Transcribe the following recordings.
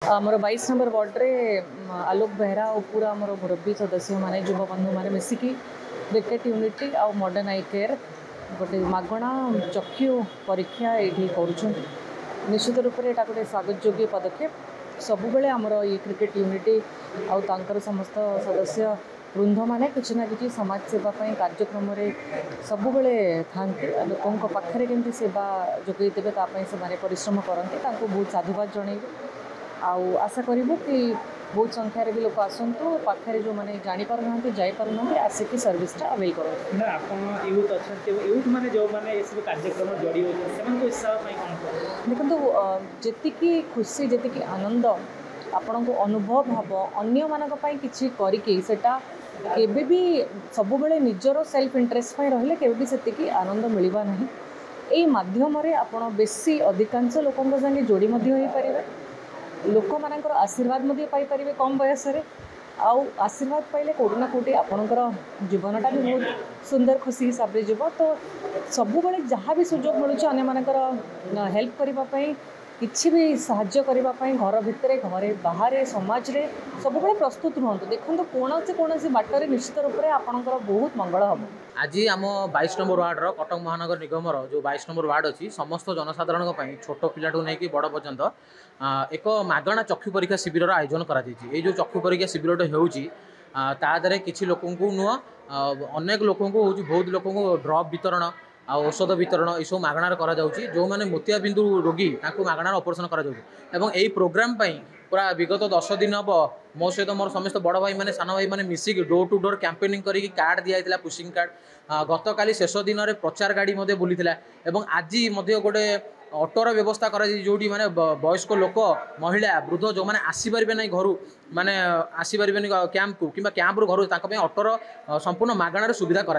आमर 22 नंबर वार्ड्रे आलोक बेहरा और पूरा आमर मुरब्बी सदस्य मैंने युवा बंधु मैंने मिसिकी क्रिकेट यूनिटी आ मॉडर्न आई केयर गोटे मागणा चक्षु परीक्षा ये कर निश्चित रूप से गोटे स्वागत योग्य पदक्षेप सबु बेले आमर ये क्रिकेट यूनिटी आउर समस्त सदस्य वृंद मैंने किसी ना कि समाज सेवा कार्यक्रम सबु बेले था लोकों पाखे केमती सेवा जोगे देवे से परिश्रम करते बहुत साधुवाद जनइबे आशा करूँ कि बहुत संख्यार भी लोक आसतु पाखे जो मैंने जापर ना जापर ना आसिक सर्विसटा अवेल कर देखो जी खुशी जी आनंद आपण को अनुभव हम अन्य मानक किसी करटा केबे भी सब बेले निजर सेल्फ इंटरेस्ट रहिले केबे भी सेतिकी आनंद मिलवा नहीं यही माध्यम आपण बेसी अधिकांश लोकों संगे जोड़ी पारे लोक मानकर आशीर्वाद पाइपर कम बयस आशीर्वाद पाइले कौटि ना कौटि आपणकर जीवनटा भी बहुत सुंदर खुशी हिसाब से जीव तो सबु बेले जहाँ भी सुजोग मिलूँ अन्य मानकर हेल्प करने किसी भी साहाय्य करने घर भितर घरे बाहर समाज रे सब बेले प्रस्तुत रुहतु देखो कौन सी बाटर निश्चित रूप से आपणकर बहुत मंगल हम आज आम 22 नंबर वार्डर कटक महानगर निगम जो 22 नंबर वार्ड अच्छी समस्त जनसाधारण छोट पिलाठू नहीं बड़ पर्यंत एक मागणा चक्षु परीक्षा शिविर आयोजन कर चक्षु परीक्षा शिविर होता किसी लोक नुह अनेक लोक बहुत लोक ड्रप वितरण औषध वितरण यू मागणार जो मैंने मोतियाबिंदु रोगी मागणार ऑपरेशन कर प्रोग्राम पूरा विगत 10 दिन हम मो सहित मोर समस्त बड़ भाई मैंने सान भाई मैंने मिसिक डोर टू डोर कैंपेनिंग करके कार्ड दिया पुशिंग कार्ड गत काली शेष दिन में प्रचार गाड़ी बुली आज गोटे ऑटोर व्यवस्था कर जो माने वयस्क लोक महिला वृद्ध जो मैंने आसीपारे ना घर माने आसीपारे कैंप को कि कैंप रू घर ऑटोर संपूर्ण मागणार सुविधा कर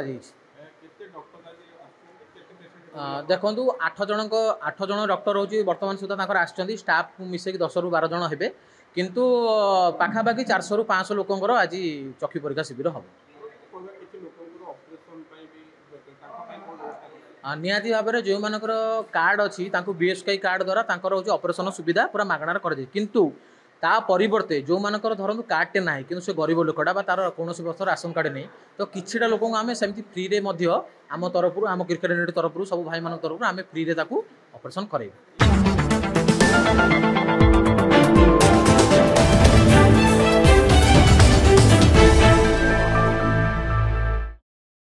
देखु 8 जन डॉक्टर हूँ बर्तमान सुधा आसछंती स्टाफ मिसेक 10 ରୁ 12 जन हेबे किंतु पाखापाखि 400 ରୁ 500 लोकंर आज चक्षु परीक्षा शिविर हम निहाती भाव में जो मानकर कार्ड अच्छी बीएसके कार्ड द्वारा हूँ ऑपरेशन सुविधा पूरा मागणार कर किंतु ता परिवर्ते जो मानकर धरतु कार्डटे ना कि से गरीब लोकटा तार कौन वर्ष राशन कार्ड नहीं तो किछिटा लोक आम सेमती फ्री रे आम तरफ आम क्रिकेट यूनिट तरफ सब भाई मान तरफ आम फ्री रे ऑपरेशन करें।